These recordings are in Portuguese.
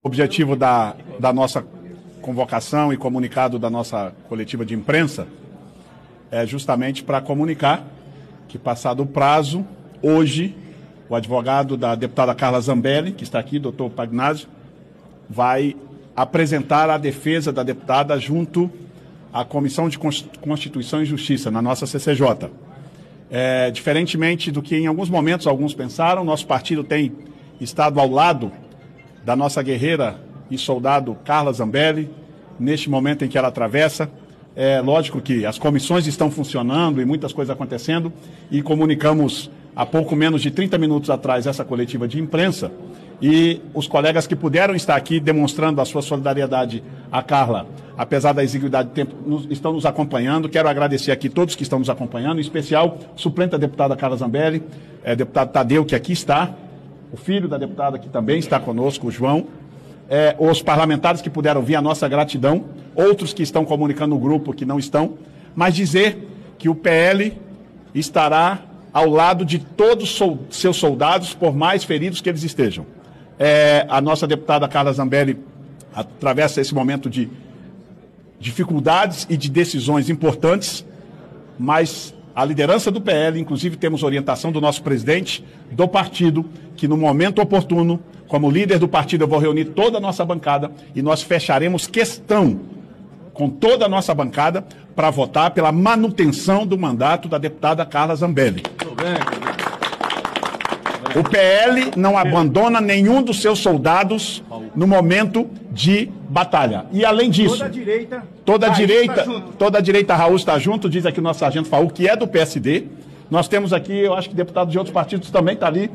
O objetivo da nossa convocação e comunicado da nossa coletiva de imprensa é justamente para comunicar que, passado o prazo, hoje, o advogado da deputada Carla Zambelli, que está aqui, doutor Pagnazio, vai apresentar a defesa da deputada junto à Comissão de Constituição e Justiça, na nossa CCJ. Diferentemente do que em alguns momentos alguns pensaram, nosso partido tem estado ao lado da nossa guerreira e soldado Carla Zambelli, neste momento em que ela atravessa. É lógico que as comissões estão funcionando e muitas coisas acontecendo, e comunicamos há pouco menos de 30 minutos atrás essa coletiva de imprensa, e os colegas que puderam estar aqui demonstrando a sua solidariedade à Carla, apesar da exiguidade de tempo, estão nos acompanhando. Quero agradecer aqui todos que estão nos acompanhando, em especial o suplente da deputada Carla Zambelli, deputado Tadeu, que aqui está, o filho da deputada que também está conosco, o João, os parlamentares que puderam vir, a nossa gratidão, outros que estão comunicando no grupo que não estão, mas dizer que o PL estará ao lado de todos os seus soldados, por mais feridos que eles estejam. A nossa deputada Carla Zambelli atravessa esse momento de dificuldades e de decisões importantes, mas a liderança do PL, inclusive temos orientação do nosso presidente do partido, que no momento oportuno, como líder do partido, eu vou reunir toda a nossa bancada e nós fecharemos questão com toda a nossa bancada para votar pela manutenção do mandato da deputada Carla Zambelli. O PL não abandona nenhum dos seus soldados no momento de batalha. E além disso, toda a direita Raul está junto, diz aqui o nosso sargento Faú, que é do PSD. Nós temos aqui, eu acho que deputado de outros partidos também está ali,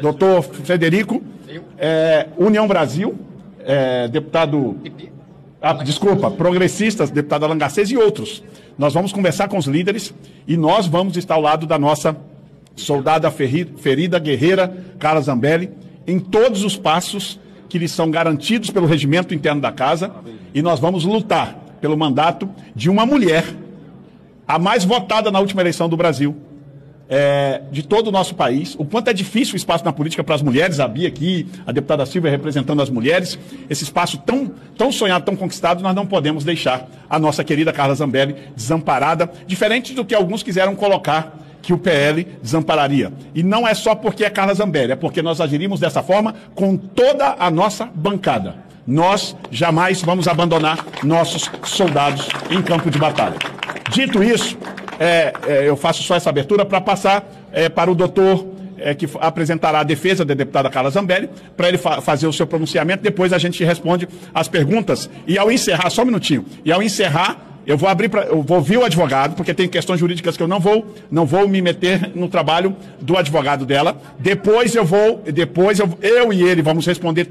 doutor Frederico, União Brasil, deputado... progressistas, deputado Alan Garcês e outros. Nós vamos conversar com os líderes e nós vamos estar ao lado da nossa soldada ferida, guerreira, Carla Zambelli, em todos os passos que lhes são garantidos pelo regimento interno da casa, e nós vamos lutar pelo mandato de uma mulher, a mais votada na última eleição do Brasil, de todo o nosso país. O quanto é difícil o espaço na política para as mulheres, a Bia aqui, a deputada Silvia representando as mulheres, esse espaço tão sonhado, tão conquistado, nós não podemos deixar a nossa querida Carla Zambelli desamparada, diferente do que alguns quiseram colocar que o PL desampararia. E não é só porque é Carla Zambelli, é porque nós agiríamos dessa forma com toda a nossa bancada. Nós jamais vamos abandonar nossos soldados em campo de batalha. Dito isso, eu faço só essa abertura para passar para o doutor que apresentará a defesa da deputada Carla Zambelli, para ele fazer o seu pronunciamento. Depois a gente responde as perguntas. E ao encerrar, só um minutinho, eu vou ouvir o advogado, porque tem questões jurídicas que eu não vou me meter no trabalho do advogado dela. Depois eu e ele vamos responder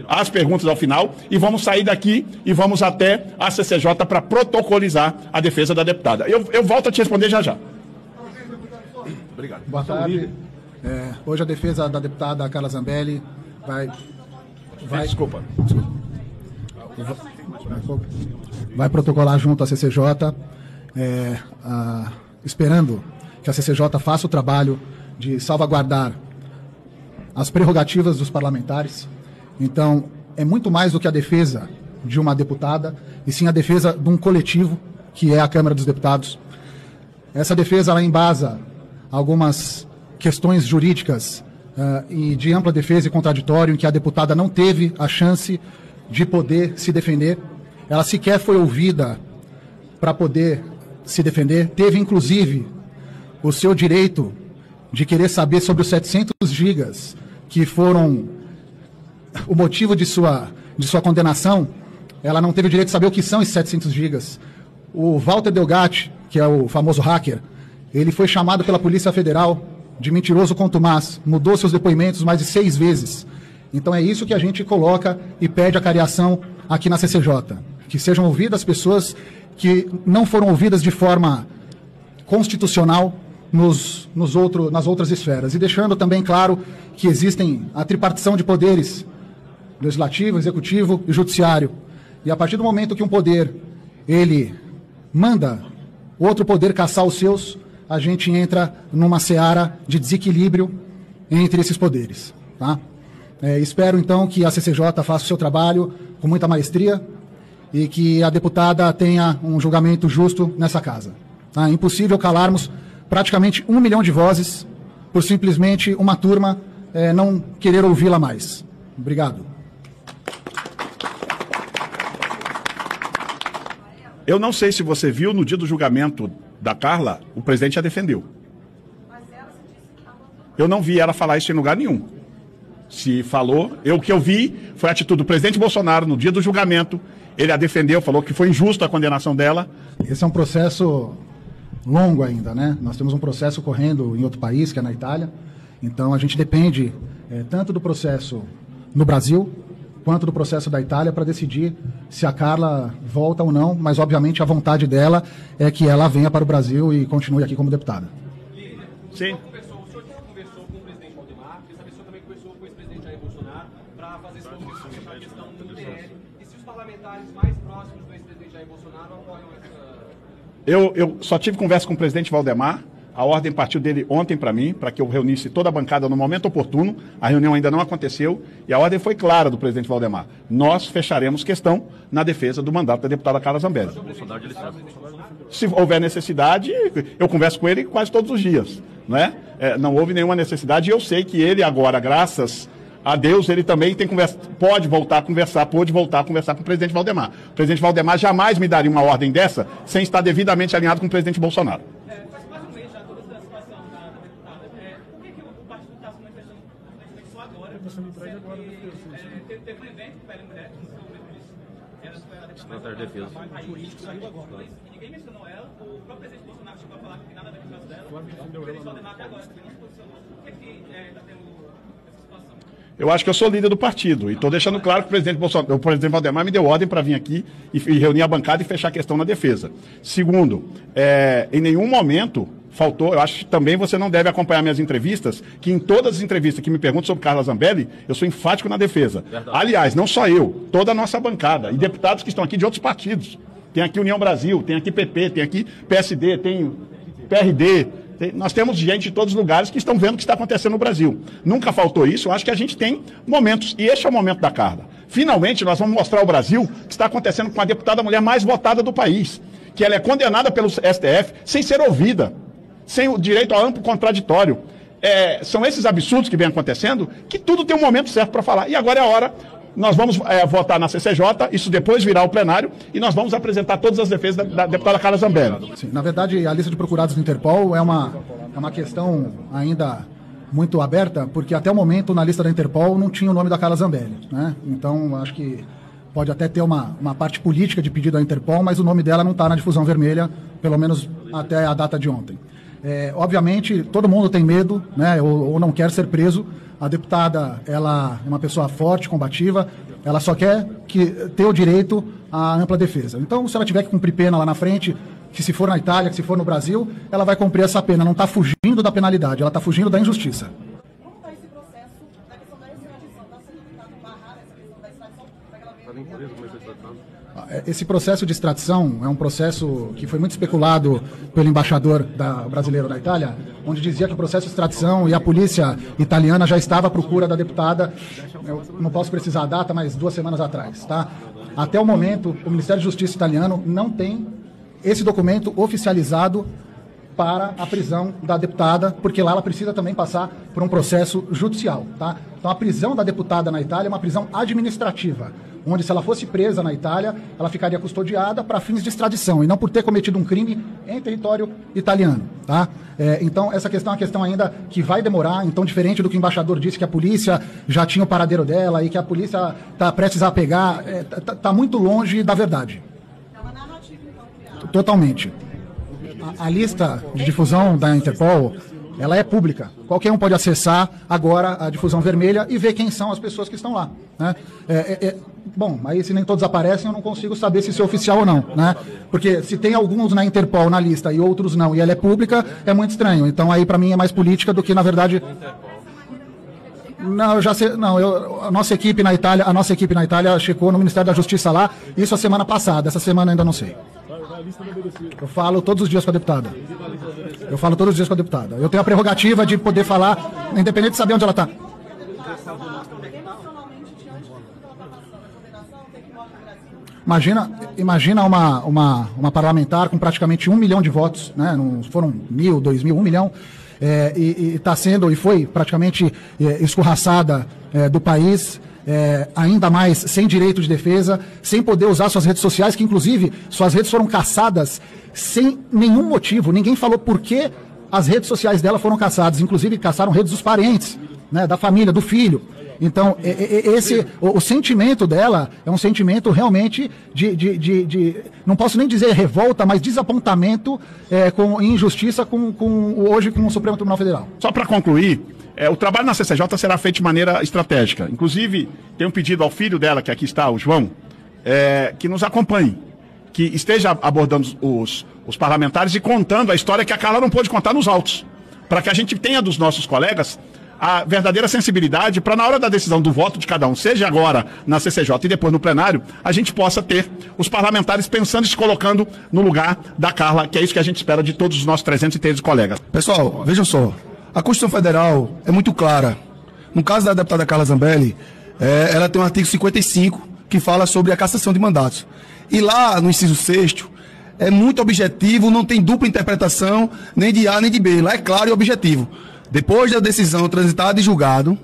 as perguntas ao final e vamos sair daqui e vamos até a CCJ para protocolizar a defesa da deputada. Eu volto a te responder já já. Obrigado. Boa tarde. Hoje a defesa da deputada Carla Zambelli vai protocolar junto à CCJ, esperando que a CCJ faça o trabalho de salvaguardar as prerrogativas dos parlamentares. Então, é muito mais do que a defesa de uma deputada, e sim a defesa de um coletivo, que é a Câmara dos Deputados. Essa defesa, ela embasa algumas questões jurídicas e de ampla defesa e contraditório, em que a deputada não teve a chance de poder se defender. Ela sequer foi ouvida para poder se defender. Teve, inclusive, o seu direito de querer saber sobre os 700 gigas que foram o motivo de sua condenação. Ela não teve o direito de saber o que são esses 700 gigas. O Walter Delgatti, que é o famoso hacker, ele foi chamado pela Polícia Federal de mentiroso contumaz, mudou seus depoimentos mais de 6 vezes. Então é isso que a gente coloca e pede a cariação aqui na CCJ. Que sejam ouvidas pessoas que não foram ouvidas de forma constitucional nas outras esferas. E deixando também claro que existem a tripartição de poderes, legislativo, executivo e judiciário. E a partir do momento que um poder, ele manda outro poder caçar os seus, a gente entra numa seara de desequilíbrio entre esses poderes. Tá? Espero, então, que a CCJ faça o seu trabalho com muita maestria e que a deputada tenha um julgamento justo nessa casa. É impossível calarmos praticamente 1 milhão de vozes por simplesmente uma turma não querer ouvi-la mais. Obrigado. Eu não sei se você viu, no dia do julgamento da Carla, o presidente a defendeu. Eu não vi ela falar isso em lugar nenhum. Se falou, o que eu vi foi a atitude do presidente Bolsonaro no dia do julgamento. Ele a defendeu, falou que foi injusta a condenação dela. Esse é um processo longo ainda, né? Nós temos um processo correndo em outro país, que é na Itália. Então a gente depende tanto do processo no Brasil, quanto do processo da Itália para decidir se a Carla volta ou não, mas obviamente a vontade dela é que ela venha para o Brasil e continue aqui como deputada. Sim. O senhor conversou com o presidente Valdemar, quer saber se o senhor também conversou com o ex-presidente Jair Bolsonaro para fazer essa conversa sobre a questão do DL e se os parlamentares mais próximos do ex-presidente Jair Bolsonaro apoiam essa... Eu só tive conversa com o presidente Valdemar. A ordem partiu dele ontem para mim, para que eu reunisse toda a bancada no momento oportuno. A reunião ainda não aconteceu e a ordem foi clara do presidente Valdemar. Nós fecharemos questão na defesa do mandato da deputada Carla Zambelli. Se houver necessidade, eu converso com ele quase todos os dias. Né? Não houve nenhuma necessidade e eu sei que ele agora, graças a Deus, ele também pode voltar a conversar com o presidente Valdemar. O presidente Valdemar jamais me daria uma ordem dessa sem estar devidamente alinhado com o presidente Bolsonaro. Teve um evento com a mulher sobre isso. Ela foi a deputada de defesa. E ninguém mencionou ela. O próprio presidente Bolsonaro chegou a falar que tem nada a ver com o caso dela. O presidente Valdemar até agora não se posicionou. O que está tendo essa situação? Eu acho que eu sou líder do partido e estou deixando claro que o presidente Valdemar me deu ordem para vir aqui e reunir a bancada e fechar a questão na defesa. Segundo, em nenhum momento faltou, eu acho que também você não deve acompanhar minhas entrevistas, que em todas as entrevistas que me perguntam sobre Carla Zambelli, eu sou enfático na defesa. Verdade. Aliás, não só eu, toda a nossa bancada e deputados que estão aqui de outros partidos. Tem aqui União Brasil, tem aqui PP, tem aqui PSD, tem PRD. Nós temos gente de todos os lugares que estão vendo o que está acontecendo no Brasil. Nunca faltou isso, eu acho que a gente tem momentos, e este é o momento da Carla. Finalmente, nós vamos mostrar ao Brasil o que está acontecendo com a deputada mulher mais votada do país, que ela é condenada pelo STF sem ser ouvida, sem o direito a amplo contraditório. São esses absurdos que vêm acontecendo, que tudo tem um momento certo para falar. E agora é a hora, nós vamos votar na CCJ, isso depois virá ao plenário, e nós vamos apresentar todas as defesas da deputada Carla Zambelli. Sim, na verdade, a lista de procurados do Interpol é uma questão ainda muito aberta, porque até o momento na lista da Interpol não tinha o nome da Carla Zambelli, né? Então, acho que pode até ter uma parte política de pedido à Interpol, mas o nome dela não está na difusão vermelha, pelo menos até a data de ontem. Obviamente, todo mundo tem medo, né, ou não quer ser preso. A deputada, ela é uma pessoa forte, combativa, ela só quer ter o direito à ampla defesa. Então, se ela tiver que cumprir pena lá na frente, que se for na Itália, que se for no Brasil, ela vai cumprir essa pena. Não está fugindo da penalidade, ela está fugindo da injustiça. Como está esse processo da questão da extradição? Está sendo tentado barrar essa questão da extradição para que ela venha... Esse processo de extradição é um processo que foi muito especulado pelo embaixador brasileiro da Itália, onde dizia que o processo de extradição e a polícia italiana já estava à procura da deputada, eu não posso precisar a data, mas 2 semanas atrás. Tá? Até o momento, o Ministério da Justiça italiano não tem esse documento oficializado para a prisão da deputada, porque lá ela precisa também passar por um processo judicial. Tá? Então a prisão da deputada na Itália é uma prisão administrativa, onde se ela fosse presa na Itália, ela ficaria custodiada para fins de extradição, e não por ter cometido um crime em território italiano. Tá? Então essa questão é uma questão ainda que vai demorar, então diferente do que o embaixador disse, que a polícia já tinha o paradeiro dela e que a polícia está prestes a pegar, está muito longe da verdade. É uma narrativa, então, criada. Totalmente. A lista de difusão da Interpol, ela é pública. Qualquer um pode acessar agora a difusão vermelha e ver quem são as pessoas que estão lá. Né? Bom, aí se nem todos aparecem, eu não consigo saber se isso é oficial ou não. Né? Porque se tem alguns na Interpol na lista e outros não, e ela é pública, é muito estranho. Então aí para mim é mais política do que, na verdade... Não, eu já sei, não, a nossa equipe na Itália checou no Ministério da Justiça lá, isso a semana passada, essa semana ainda não sei. Eu falo todos os dias com a deputada. Eu tenho a prerrogativa de poder falar, independente de saber onde ela está. Imagina uma parlamentar com praticamente 1 milhão de votos, né? Não foram 1.000, 2.000, 1 milhão, e foi praticamente escorraçada do país, ainda mais sem direito de defesa, sem poder usar suas redes sociais, que inclusive suas redes foram caçadas sem nenhum motivo. Ninguém falou por que as redes sociais dela foram caçadas, inclusive caçaram redes dos parentes, né? Da família, do filho. Então, o sentimento dela é um sentimento realmente não posso nem dizer revolta, mas desapontamento com injustiça hoje com o Supremo Tribunal Federal. Só para concluir, o trabalho na CCJ será feito de maneira estratégica. Inclusive, tenho pedido ao filho dela, que aqui está, o João, que nos acompanhe, que esteja abordando os parlamentares e contando a história que a Carla não pôde contar nos autos, para que a gente tenha dos nossos colegas a verdadeira sensibilidade para, na hora da decisão do voto de cada um, seja agora na CCJ e depois no plenário, a gente possa ter os parlamentares pensando e se colocando no lugar da Carla, que é isso que a gente espera de todos os nossos 313 colegas. Pessoal, vejam só, a Constituição Federal é muito clara. No caso da deputada Carla Zambelli, ela tem um artigo 55 que fala sobre a cassação de mandatos. E lá no inciso 6º, é muito objetivo, não tem dupla interpretação, nem de A nem de B. Lá é claro e objetivo. Depois da decisão transitada e julgado,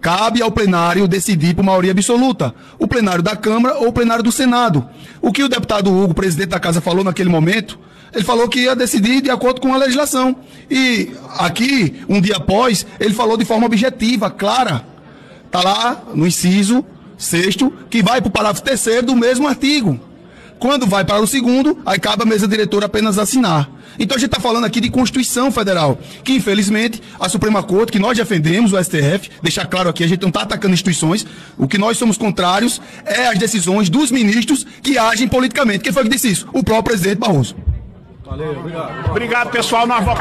cabe ao plenário decidir por maioria absoluta. O plenário da Câmara ou o plenário do Senado. O que o deputado Hugo, presidente da Casa, falou naquele momento, ele falou que ia decidir de acordo com a legislação. E aqui, um dia após, ele falou de forma objetiva, clara. Está lá no inciso 6º, que vai para o parágrafo 3º do mesmo artigo. Quando vai para o 2º, aí cabe a mesa diretora apenas assinar. Então a gente está falando aqui de Constituição Federal, que infelizmente a Suprema Corte, que nós defendemos, o STF, deixar claro aqui, a gente não está atacando instituições, o que nós somos contrários é as decisões dos ministros que agem politicamente. Quem foi que disse isso? O próprio presidente Barroso. Valeu, obrigado. Obrigado, pessoal. Nós vamos...